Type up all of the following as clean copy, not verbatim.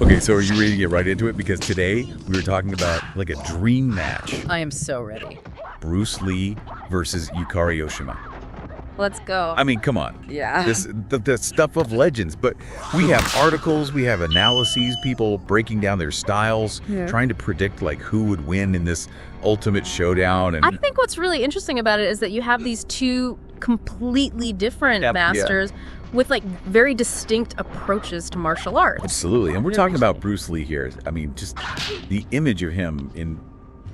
Okay, so are you ready to get right into it? Because today we were talking about like a dream match. I am so ready. Bruce Lee versus Yukari Oshima. Let's go. I mean, come on. Yeah. The stuff of legends. But we have articles, we have analyses, people breaking down their styles, trying to predict like who would win in this ultimate showdown. And I think what's really interesting about it is that you have these two completely different masters with like very distinct approaches to martial arts. Absolutely. And we're talking about Bruce Lee here. I mean, just the image of him in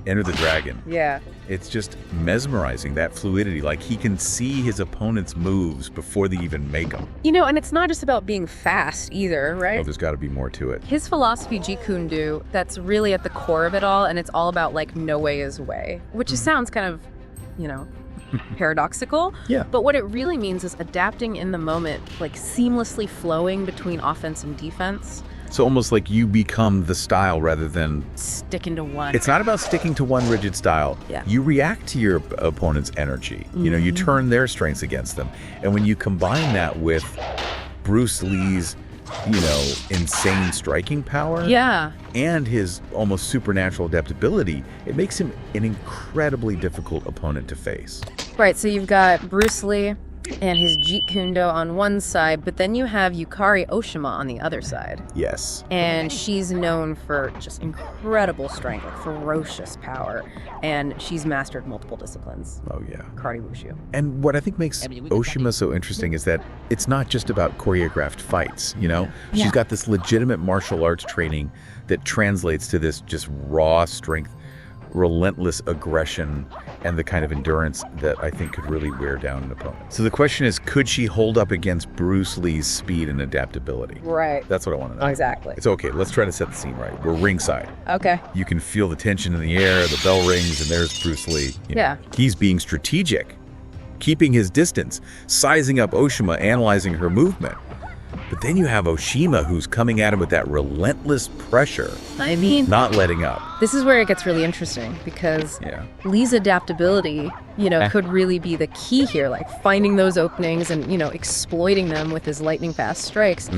Enter the Dragon. Yeah. It's just mesmerizing, that fluidity. Like he can see his opponent's moves before they even make them. You know, and it's not just about being fast either, right? Oh, there's got to be more to it. His philosophy, Jeet Kune Do, that's really at the core of it all, and it's all about like no way is way, which just sounds kind of, you know, paradoxical. Yeah. But what it really means is adapting in the moment, like seamlessly flowing between offense and defense. So almost like you become the style rather than sticking to one. It's not about sticking to one rigid style. Yeah. You react to your opponent's energy. You know, you turn their strengths against them. And when you combine that with Bruce Lee's, you know, insane striking power and his almost supernatural adaptability, it makes him an incredibly difficult opponent to face. Right, so you've got Bruce Lee and his Jeet Kune Do on one side, but then you have Yukari Oshima on the other side. Yes. And she's known for just incredible strength, like ferocious power, and she's mastered multiple disciplines. Oh, yeah. Karate, wushu. And what I think makes Oshima so interesting is that it's not just about choreographed fights, you know? Yeah. She's got this legitimate martial arts training that translates to this just raw strength, relentless aggression, and the kind of endurance that I think could really wear down an opponent. So the question is, could she hold up against Bruce Lee's speed and adaptability? Right. That's what I want to know. Exactly. It's okay. Let's try to set the scene right. We're ringside. Okay. You can feel the tension in the air, the bell rings, and there's Bruce Lee. You know, he's being strategic, keeping his distance, sizing up Oshima, analyzing her movement. But then you have Oshima, who's coming at him with that relentless pressure. I mean, not letting up. This is where it gets really interesting because Lee's adaptability, you know, could really be the key here, like finding those openings and, you know, exploiting them with his lightning fast strikes.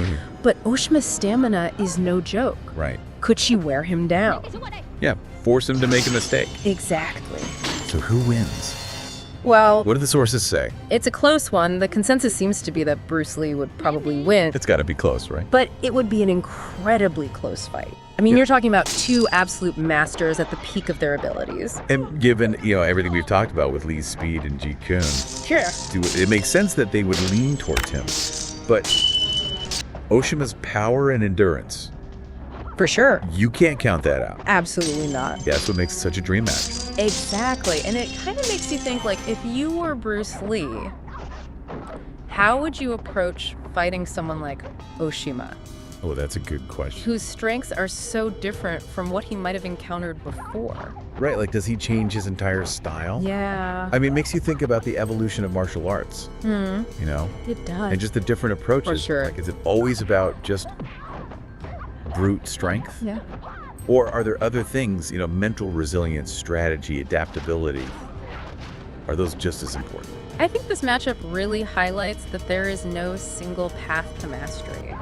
But Oshima's stamina is no joke. Right. Could she wear him down? Yeah, force him to make a mistake. Exactly. So who wins? Well, what do the sources say? It's a close one. The consensus seems to be that Bruce Lee would probably win. It's got to be close, right? But it would be an incredibly close fight. I mean, you're talking about two absolute masters at the peak of their abilities. And given, you know, everything we've talked about with Lee's speed and Jeet Kune, it makes sense that they would lean towards him. But Oshima's power and endurance, for sure, you can't count that out. Absolutely not. Yeah, that's what makes it such a dream match. Exactly. And it kind of makes you think, like, if you were Bruce Lee, how would you approach fighting someone like Oshima? Oh, that's a good question. Whose strengths are so different from what he might have encountered before. Right, like does he change his entire style? Yeah. I mean, it makes you think about the evolution of martial arts, you know? It does. And just the different approaches. For sure. Like, is it always about just brute strength? Yeah. Or are there other things, you know, mental resilience, strategy, adaptability? Are those just as important? I think this matchup really highlights that there is no single path to mastery.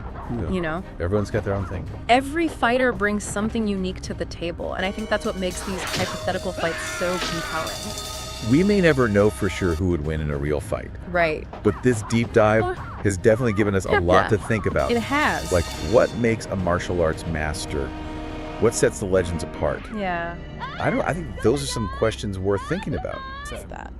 You know? Everyone's got their own thing. Every fighter brings something unique to the table, and I think that's what makes these hypothetical fights so compelling. We may never know for sure who would win in a real fight. Right. But this deep dive has definitely given us a lot to think about. It has. Like, what makes a martial arts master? What sets the legends apart? Yeah. I think those are some questions worth thinking about. Just that.